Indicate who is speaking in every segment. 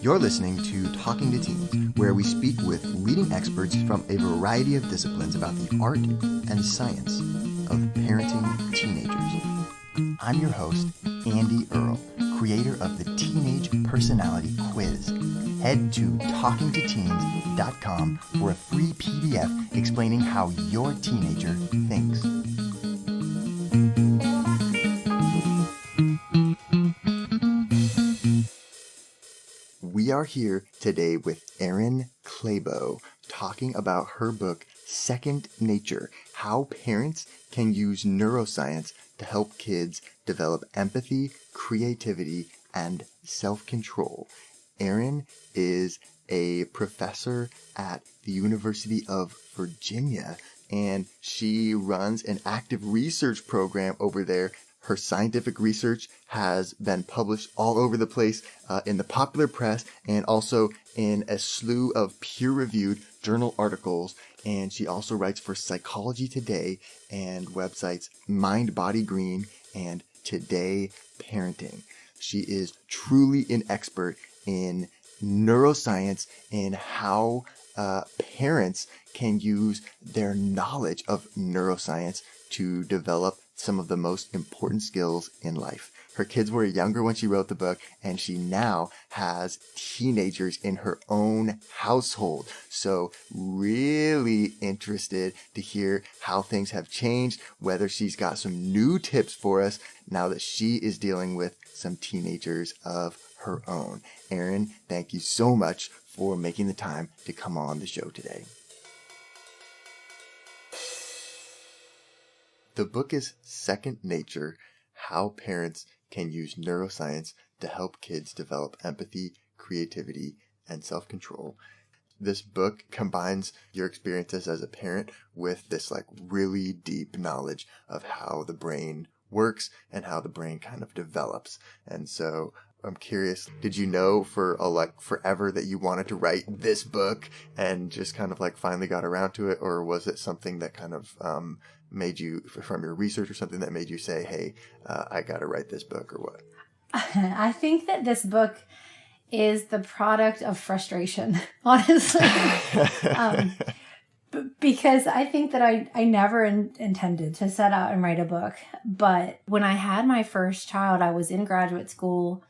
Speaker 1: You're listening to Talking to Teens, where we speak with leading experts from a variety of disciplines about the art and science of parenting teenagers. I'm your host, Andy Earle, creator of the Teenage Personality Quiz. Head to talkingtoteens.com for a free PDF explaining how your teenager thinks. We are here today with Erin Clabough talking about her book, Second Nature, How Parents Can Use Neuroscience to Help Kids Develop Empathy, Creativity, and Self-Control. Erin is a professor at the University of Virginia, and she runs an active research program over there. Her scientific research has been published all over the place in the popular press and also in a slew of peer-reviewed journal articles. And she also writes for Psychology Today and websites Mind Body Green and Today Parenting. She is truly an expert in neuroscience and how parents can use their knowledge of neuroscience to develop some of the most important skills in life. Her kids were younger when she wrote the book, and she now has teenagers in her own household. So really interested to hear how things have changed, whether she's got some new tips for us now that she is dealing with some teenagers of her own. Erin, thank you so much for making the time to come on the show today. The book is Second Nature, How Parents Can Use Neuroscience to Help Kids Develop Empathy, Creativity, and Self-Control. This book combines your experiences as a parent with this really deep knowledge of how the brain works and how the brain kind of develops. And so I'm curious, did you know for forever that you wanted to write this book and just kind of finally got around to it? Or was it something that kind of made you, from your research or something that made you say, hey, I got to write this book, or what?
Speaker 2: I think that this book is the product of frustration, honestly. Because I think that I never intended to set out and write a book. But when I had my first child, I was in graduate school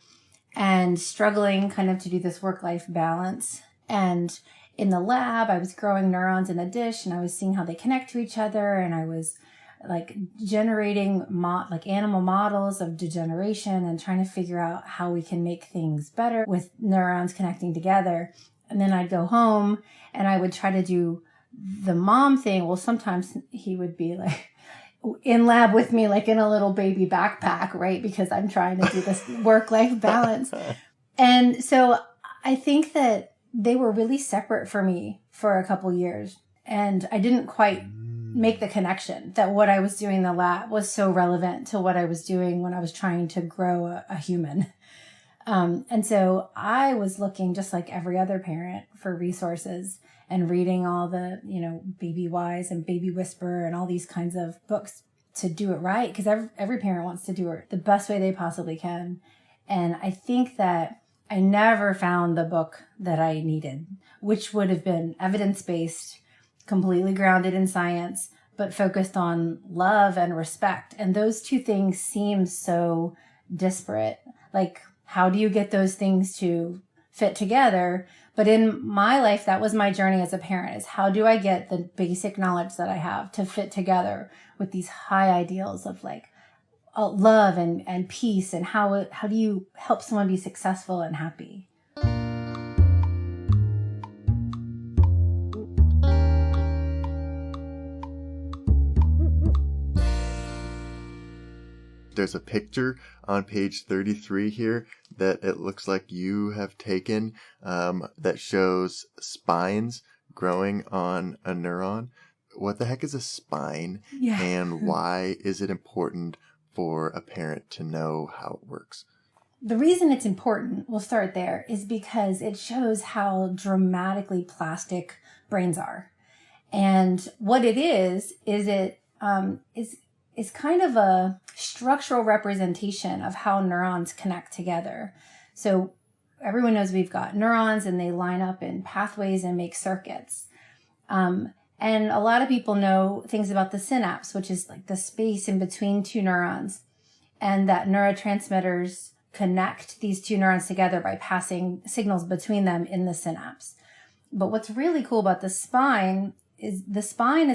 Speaker 2: and struggling kind of to do this work-life balance. And in the lab, I was growing neurons in a dish, and I was seeing how they connect to each other. And I was generating animal models of degeneration and trying to figure out how we can make things better with neurons connecting together. And then I'd go home and I would try to do the mom thing. Well, sometimes he would be in lab with me, in a little baby backpack, right? Because I'm trying to do this work-life balance. And so I think that they were really separate for me for a couple years. And I didn't quite make the connection that what I was doing in the lab was so relevant to what I was doing when I was trying to grow a human. And so I was looking, just like every other parent, for resources and reading all the, Baby Wise and Baby Whisper and all these kinds of books to do it right. Because every parent wants to do it the best way they possibly can. And I think that I never found the book that I needed, which would have been evidence-based, completely grounded in science, but focused on love and respect. And those two things seem so disparate. How do you get those things to fit together? But in my life, that was my journey as a parent, is how do I get the basic knowledge that I have to fit together with these high ideals of love and peace, and how do you help someone be successful and happy?
Speaker 1: There's a picture on page 33 here that it looks like you have taken that shows spines growing on a neuron. What the heck is a spine?
Speaker 2: Yeah.
Speaker 1: And why is it important for a parent to know how it works?
Speaker 2: The reason it's important, we'll start there, is because it shows how dramatically plastic brains are. And what it is kind of a structural representation of how neurons connect together. So everyone knows we've got neurons and they line up in pathways and make circuits. And a lot of people know things about the synapse, which is like the space in between two neurons, and that neurotransmitters connect these two neurons together by passing signals between them in the synapse. But what's really cool about the spine is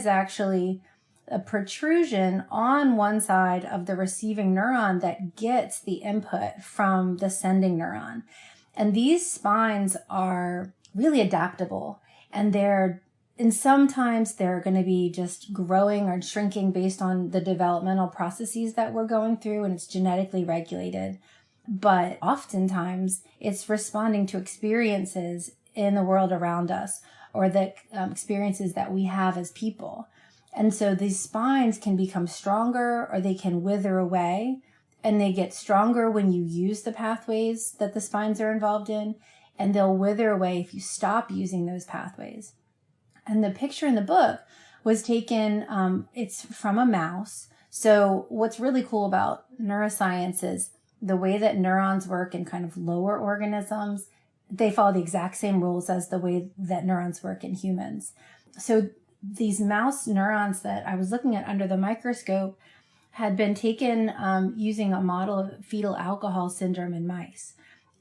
Speaker 2: actually a protrusion on one side of the receiving neuron that gets the input from the sending neuron. And these spines are really adaptable, and sometimes they're going to be just growing or shrinking based on the developmental processes that we're going through, and it's genetically regulated. But oftentimes it's responding to experiences in the world around us, or the experiences that we have as people. And so these spines can become stronger or they can wither away, and they get stronger when you use the pathways that the spines are involved in, and they'll wither away if you stop using those pathways. And the picture in the book was taken, it's from a mouse. So what's really cool about neuroscience is the way that neurons work in kind of lower organisms, they follow the exact same rules as the way that neurons work in humans. So these mouse neurons that I was looking at under the microscope had been taken using a model of fetal alcohol syndrome in mice.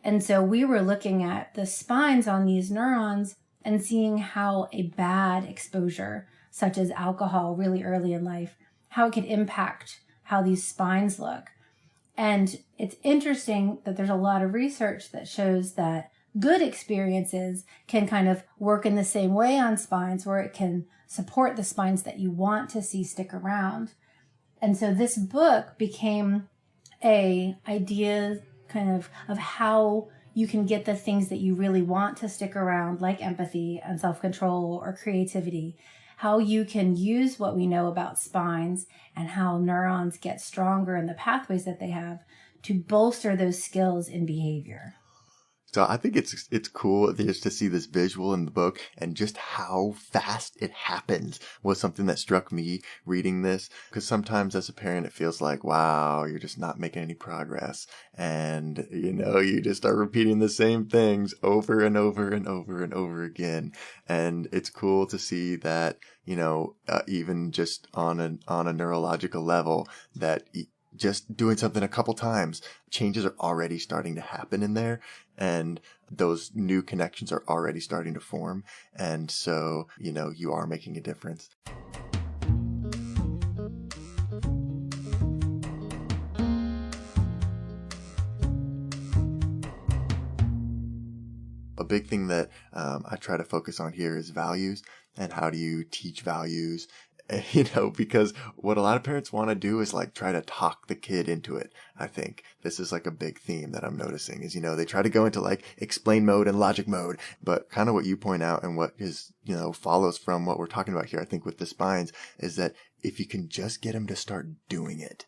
Speaker 2: And so we were looking at the spines on these neurons and seeing how a bad exposure, such as alcohol really early in life, how it could impact how these spines look. And it's interesting that there's a lot of research that shows that good experiences can kind of work in the same way on spines, where it can support the spines that you want to see stick around. And so this book became a idea kind of how you can get the things that you really want to stick around, like empathy and self-control or creativity, how you can use what we know about spines and how neurons get stronger in the pathways that they have to bolster those skills in behavior.
Speaker 1: So I think it's cool just to see this visual in the book, and just how fast it happens was something that struck me reading this. Because sometimes as a parent, it feels like, wow, you're just not making any progress. And, you just are repeating the same things over and over and over and over again. And it's cool to see that, even just on a neurological level, that just doing something a couple times, changes are already starting to happen in there, and those new connections are already starting to form. And so, you are making a difference. A big thing that I try to focus on here is values, and how do you teach values. Because what a lot of parents want to do is like try to talk the kid into it. I think this is like a big theme that I'm noticing is, they try to go into like explain mode and logic mode, but kind of what you point out and what is, follows from what we're talking about here, I think with the spines, is that if you can just get them to start doing it,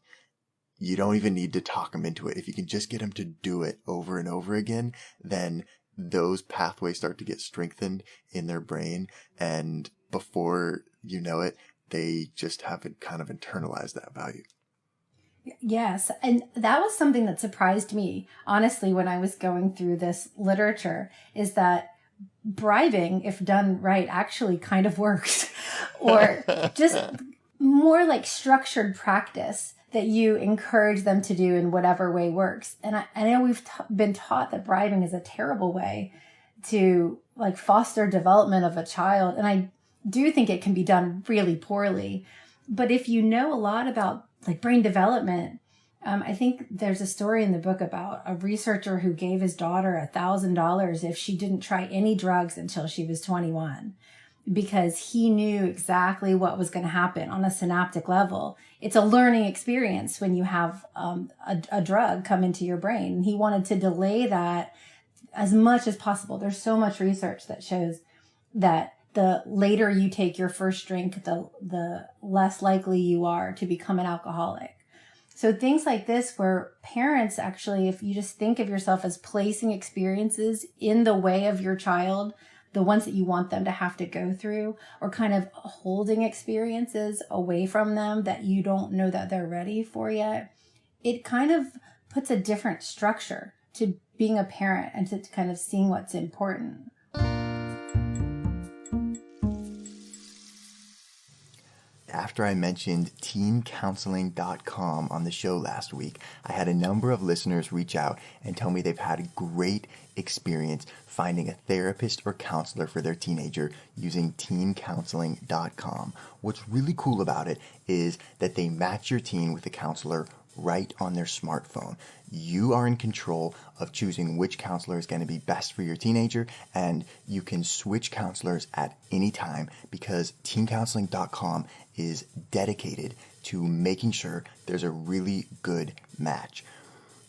Speaker 1: you don't even need to talk them into it. If you can just get them to do it over and over again, then those pathways start to get strengthened in their brain. And before you know it, they just haven't kind of internalized that value.
Speaker 2: Yes. And that was something that surprised me, honestly, when I was going through this literature, is that bribing, if done right, actually kind of works. Or just more like structured practice that you encourage them to do in whatever way works. And I know we've been taught that bribing is a terrible way to like foster development of a child. And I do think it can be done really poorly. But if you know a lot about like brain development, I think there's a story in the book about a researcher who gave his daughter $1,000 if she didn't try any drugs until she was 21, because he knew exactly what was going to happen on a synaptic level. It's a learning experience when you have a drug come into your brain. He wanted to delay that as much as possible. There's so much research that shows that the later you take your first drink, the less likely you are to become an alcoholic. So things like this, where parents actually, if you just think of yourself as placing experiences in the way of your child, the ones that you want them to have to go through, or kind of holding experiences away from them that you don't know that they're ready for yet, it kind of puts a different structure to being a parent and to kind of seeing what's important.
Speaker 1: After I mentioned teencounseling.com on the show last week, I had a number of listeners reach out and tell me they've had a great experience finding a therapist or counselor for their teenager using teencounseling.com. What's really cool about it is that they match your teen with a counselor right on their smartphone. You are in control of choosing which counselor is going to be best for your teenager, and you can switch counselors at any time because teencounseling.com is dedicated to making sure there's a really good match.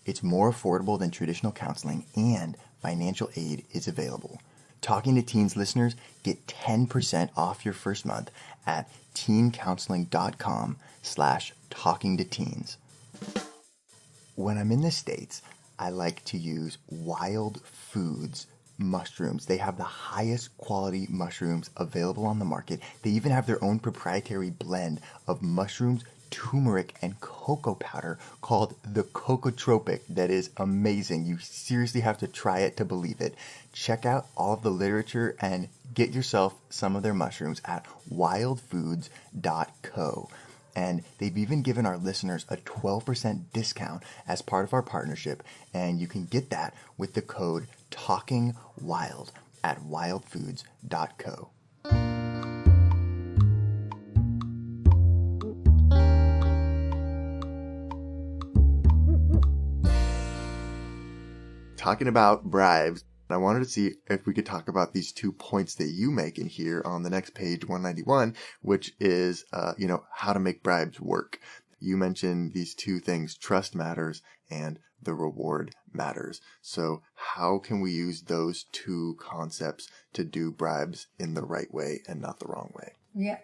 Speaker 1: It's more affordable than traditional counseling, and financial aid is available. Talking to Teens listeners get 10% off your first month at teencounseling.com/talkingtoteens. When I'm in the States, I like to use Wild Foods mushrooms. They have the highest quality mushrooms available on the market. They even have their own proprietary blend of mushrooms, turmeric, and cocoa powder called the Cocotropic that is amazing. You seriously have to try it to believe it. Check out all of the literature and get yourself some of their mushrooms at wildfoods.co. And they've even given our listeners a 12% discount as part of our partnership. And you can get that with the code TALKINGWILD at wildfoods.co. Talking about bribes, I wanted to see if we could talk about these 2 points that you make in here on the next page, 191, which is, how to make bribes work. You mentioned these 2 things, trust matters and the reward matters. So how can we use those 2 concepts to do bribes in the right way and not the wrong way?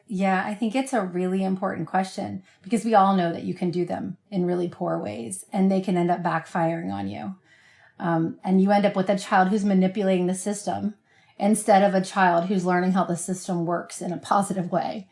Speaker 2: Yeah, I think it's a really important question because we all know that you can do them in really poor ways and they can end up backfiring on you. And you end up with a child who's manipulating the system instead of a child who's learning how the system works in a positive way.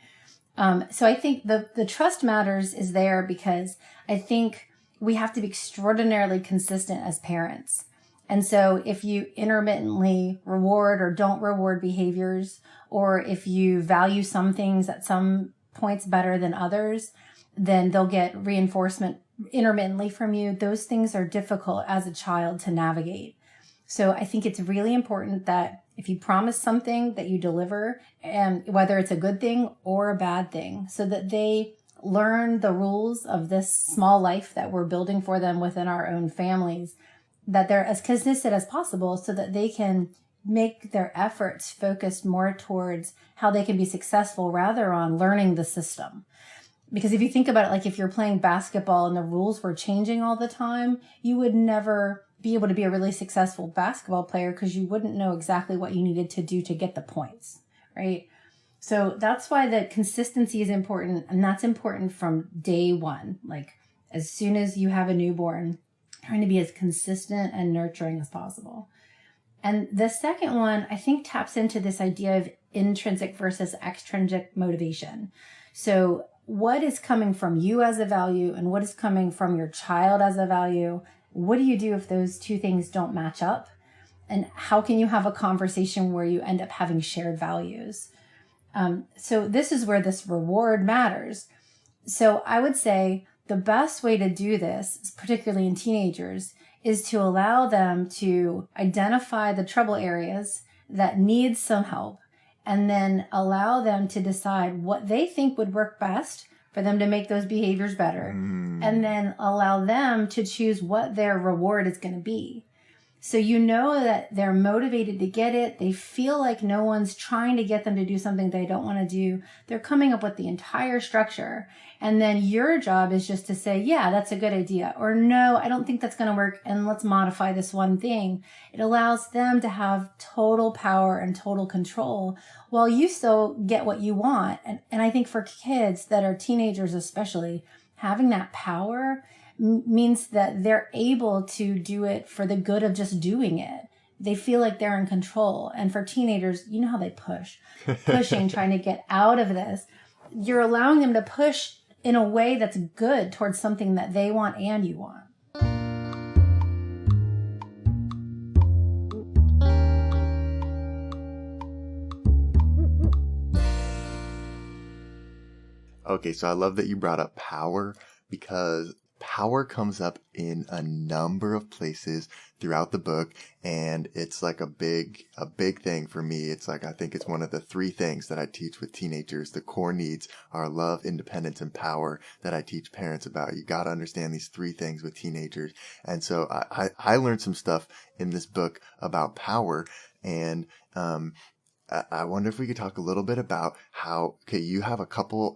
Speaker 2: So I think the trust matters is there because I think we have to be extraordinarily consistent as parents. And so if you intermittently reward or don't reward behaviors, or if you value some things at some points better than others, then they'll get reinforcement intermittently from you. Those things are difficult as a child to navigate. So I think it's really important that if you promise something that you deliver, and whether it's a good thing or a bad thing, so that they learn the rules of this small life that we're building for them within our own families, that they're as consistent as possible so that they can make their efforts focused more towards how they can be successful rather on learning the system. Because if you think about it, like if you're playing basketball and the rules were changing all the time, you would never be able to be a really successful basketball player because you wouldn't know exactly what you needed to do to get the points, right? So that's why the consistency is important. And that's important from day one. Like as soon as you have a newborn, trying to be as consistent and nurturing as possible. And the second one, I think, taps into this idea of intrinsic versus extrinsic motivation. So what is coming from you as a value and what is coming from your child as a value? What do you do if those 2 things don't match up? And how can you have a conversation where you end up having shared values? So this is where this reward matters. So I would say the best way to do this, particularly in teenagers, is to allow them to identify the trouble areas that need some help, and then allow them to decide what they think would work best for them to make those behaviors better, and then allow them to choose what their reward is going to be. So you know that they're motivated to get it. They feel like no one's trying to get them to do something they don't want to do. They're coming up with the entire structure. And then your job is just to say, yeah, that's a good idea. Or no, I don't think that's going to work. And let's modify this one thing. It allows them to have total power and total control while you still get what you want. And I think for kids that are teenagers, especially, having that power means that they're able to do it for the good of just doing it. They feel like they're in control. And for teenagers, you know how they pushing, trying to get out of this. You're allowing them to push in a way that's good towards something that they want and you want.
Speaker 1: Okay, so I love that you brought up power, because power comes up in a number of places throughout the book, and it's like a big thing for me. It's like, I think it's one of the three things that I teach with teenagers. The core needs are love, independence, and power, that I teach parents about. You got to understand these three things with teenagers. And so I learned some stuff in this book about power, and I wonder if we could talk a little bit about how, okay, you have a couple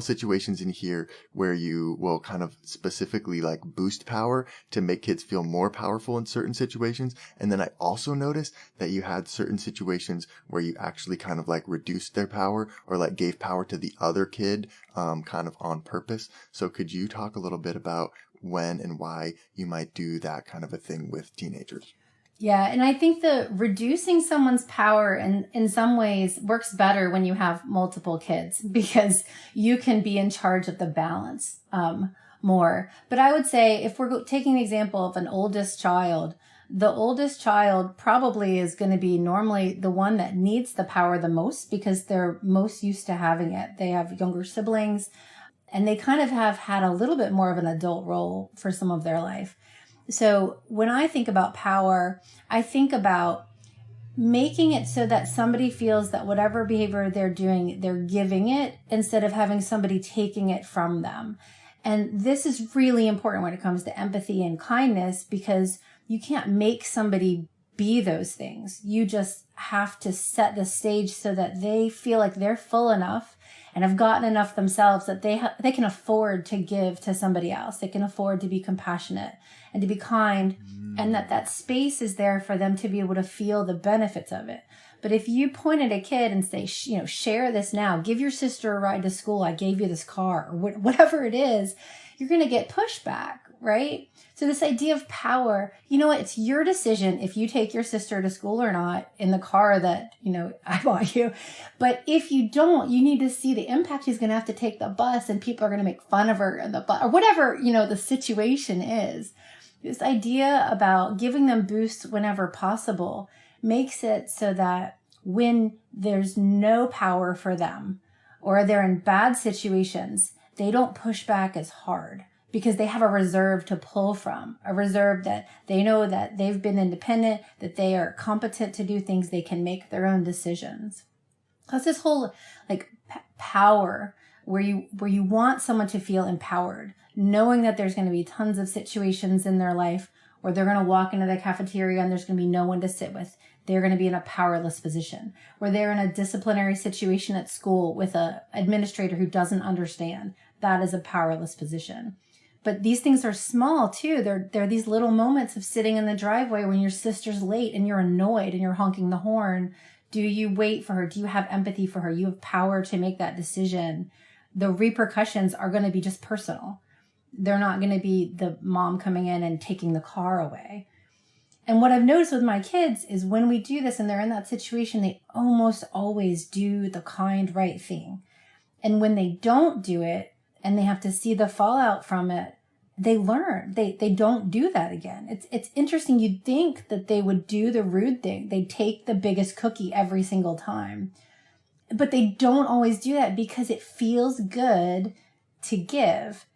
Speaker 1: situations in here where you will kind of specifically like boost power to make kids feel more powerful in certain situations. And then I also noticed that you had certain situations where you actually kind of like reduced their power, or like gave power to the other kid, kind of on purpose. So could you talk a little bit about when and why you might do that kind of a thing with teenagers?
Speaker 2: Yeah, and I think the reducing someone's power in some ways works better when you have multiple kids, because you can be in charge of the balance more. But I would say, if we're taking the example of an oldest child, the oldest child probably is going to be normally the one that needs the power the most, because they're most used to having it. They have younger siblings, and they kind of have had a little bit more of an adult role for some of their life. So when I think about power, I think about making it so that somebody feels that whatever behavior they're doing, they're giving it, instead of having somebody taking it from them. And this is really important when it comes to empathy and kindness, because you can't make somebody be those things. You just have to set the stage so that they feel like they're full enough and have gotten enough themselves that they can afford to give to somebody else. They can afford to be compassionate and to be kind, and that space is there for them to be able to feel the benefits of it. But if you point at a kid and say, share this now, give your sister a ride to school, I gave you this car, or whatever it is, you're going to get pushback, right? So this idea of power, you know what? It's your decision if you take your sister to school or not in the car that, I bought you. But if you don't, you need to see the impact. She's going to have to take the bus, and people are going to make fun of her in the bus, or whatever, the situation is. This idea about giving them boosts whenever possible makes it so that when there's no power for them, or they're in bad situations, they don't push back as hard, because they have a reserve to pull from, a reserve that they know that they've been independent, that they are competent to do things, they can make their own decisions. That's this whole power where you want someone to feel empowered, knowing that there's going to be tons of situations in their life where they're going to walk into the cafeteria and there's going to be no one to sit with. They're going to be in a powerless position, where they're in a disciplinary situation at school with an administrator who doesn't understand. That is a powerless position. But these things are small too. They're these little moments of sitting in the driveway when your sister's late and you're annoyed and you're honking the horn. Do you wait for her? Do you have empathy for her? You have power to make that decision. The repercussions are going to be just personal. They're not going to be the mom coming in and taking the car away. And what I've noticed with my kids is when we do this and they're in that situation, they almost always do the kind, right thing. And when they don't do it and they have to see the fallout from it, they learn. They don't do that again. It's interesting. You'd think that they would do the rude thing. They'd take the biggest cookie every single time. But they don't always do that because it feels good to give.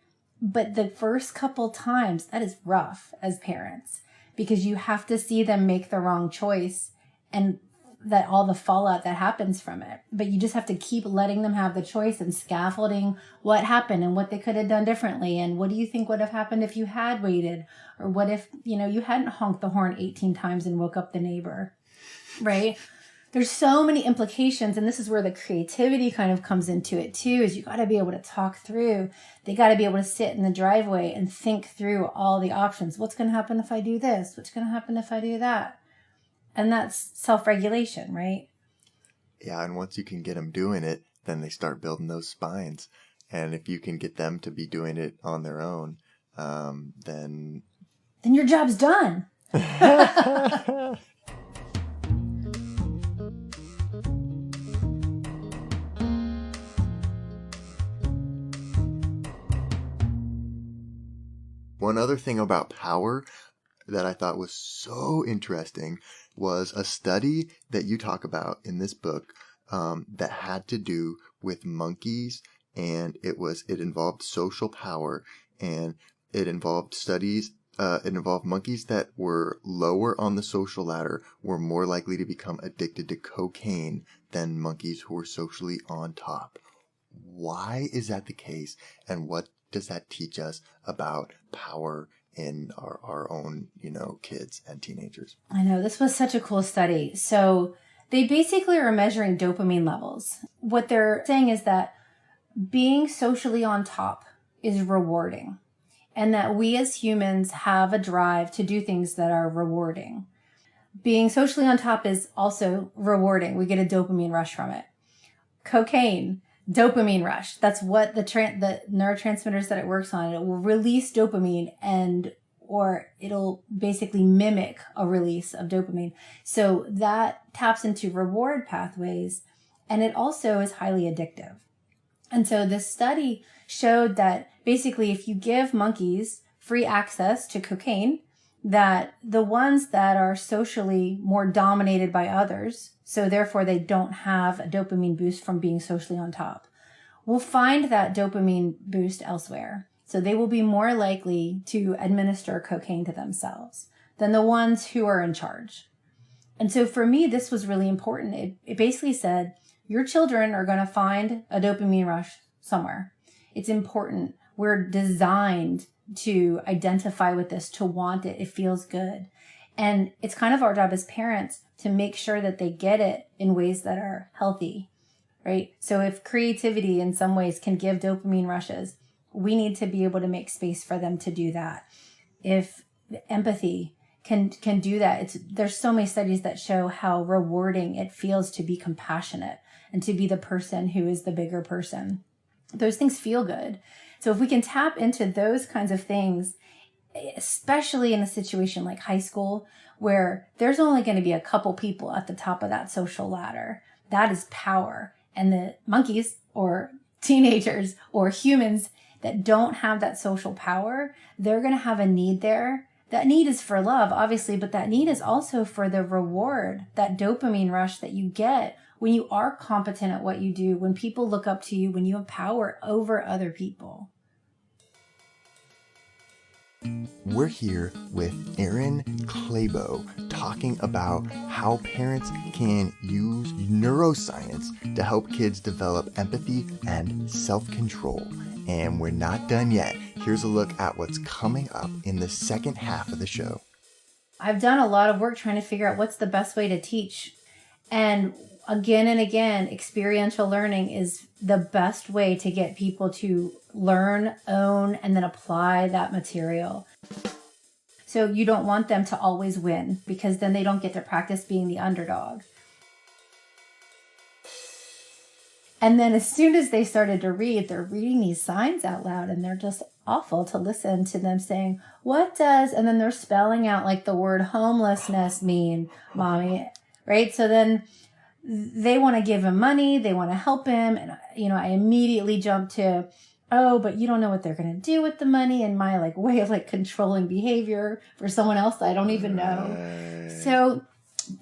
Speaker 2: But the first couple times, that is rough as parents, because you have to see them make the wrong choice and that all the fallout that happens from it. But you just have to keep letting them have the choice and scaffolding what happened and what they could have done differently. And what do you think would have happened if you had waited? Or what if, you hadn't honked the horn 18 times and woke up the neighbor, right? There's so many implications, and this is where the creativity kind of comes into it too, is you got to be able to talk through. They got to be able to sit in the driveway and think through all the options. What's going to happen if I do this? What's going to happen if I do that? And that's self-regulation, right?
Speaker 1: Yeah, and once you can get them doing it, then they start building those spines. And if you can get them to be doing it on their own, then
Speaker 2: your job's done.
Speaker 1: One other thing about power that I thought was so interesting was a study that you talk about in this book, that had to do with monkeys and it involved social power, and it involved studies. It involved monkeys that were lower on the social ladder were more likely to become addicted to cocaine than monkeys who were socially on top. Why is that the case, and what does that teach us about power in our own, kids and teenagers?
Speaker 2: I know, this was such a cool study. So they basically are measuring dopamine levels. What they're saying is that being socially on top is rewarding, and that we as humans have a drive to do things that are rewarding. Being socially on top is also rewarding. We get a dopamine rush from it. Cocaine, dopamine rush. That's what the neurotransmitters that it works on. It will release dopamine or it'll basically mimic a release of dopamine. So that taps into reward pathways, and it also is highly addictive. And so this study showed that basically if you give monkeys free access to cocaine, that the ones that are socially more dominated by others, so therefore they don't have a dopamine boost from being socially on top, will find that dopamine boost elsewhere. So they will be more likely to administer cocaine to themselves than the ones who are in charge. And so for me, this was really important. It basically said, your children are going to find a dopamine rush somewhere. It's important. We're designed to identify with this, to want it. It feels good. And it's kind of our job as parents to make sure that they get it in ways that are healthy, right? So if creativity in some ways can give dopamine rushes, we need to be able to make space for them to do that. If empathy can do that, there's so many studies that show how rewarding it feels to be compassionate and to be the person who is the bigger person. Those things feel good. So if we can tap into those kinds of things, especially in a situation like high school, where there's only going to be a couple people at the top of that social ladder, that is power. And the monkeys or teenagers or humans that don't have that social power, they're going to have a need there. That need is for love, obviously, but that need is also for the reward, that dopamine rush that you get when you are competent at what you do, when people look up to you, when you have power over other people.
Speaker 1: We're here with Erin Clabough talking about how parents can use neuroscience to help kids develop empathy and self-control. And we're not done yet. Here's a look at what's coming up in the second half of the show.
Speaker 2: I've done a lot of work trying to figure out what's the best way to teach. And again and again, experiential learning is the best way to get people to learn, own, and then apply that material. So you don't want them to always win, because then they don't get to practice being the underdog. And then as soon as they started to read, they're reading these signs out loud, and they're just awful to listen to them saying, what does, and then they're spelling out like the word homelessness mean, mommy, right? So then they want to give him money, they want to help him. And, I immediately jump to, oh, but you don't know what they're going to do with the money, and my way of controlling behavior for someone else I don't even know. So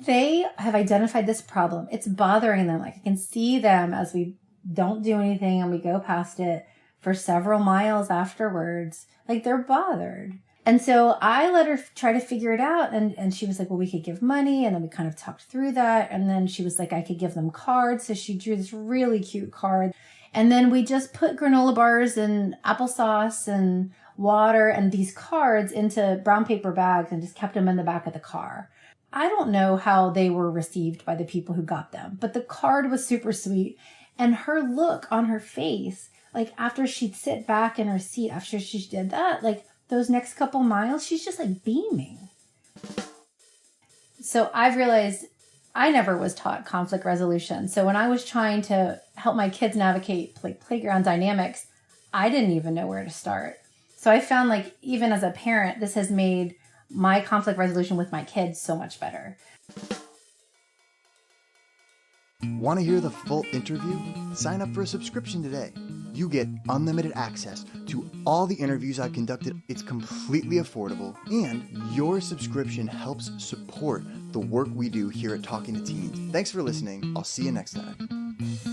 Speaker 2: they have identified this problem. It's bothering them. I can see them as we don't do anything and we go past it for several miles afterwards. They're bothered. And so I let her try to figure it out. And she was like, well, we could give money. And then we kind of talked through that. And then she was like, I could give them cards. So she drew this really cute card. And then we just put granola bars and applesauce and water and these cards into brown paper bags and just kept them in the back of the car. I don't know how they were received by the people who got them, but the card was super sweet. And her look on her face, after she'd sit back in her seat, after she did that, those next couple miles, she's just beaming. So I've realized I never was taught conflict resolution. So when I was trying to help my kids navigate playground dynamics, I didn't even know where to start. So I found even as a parent, this has made my conflict resolution with my kids so much better.
Speaker 1: Want to hear the full interview? Sign up for a subscription today. You get unlimited access to all the interviews I've conducted. It's completely affordable, and your subscription helps support the work we do here at Talking to Teens. Thanks for listening. I'll see you next time.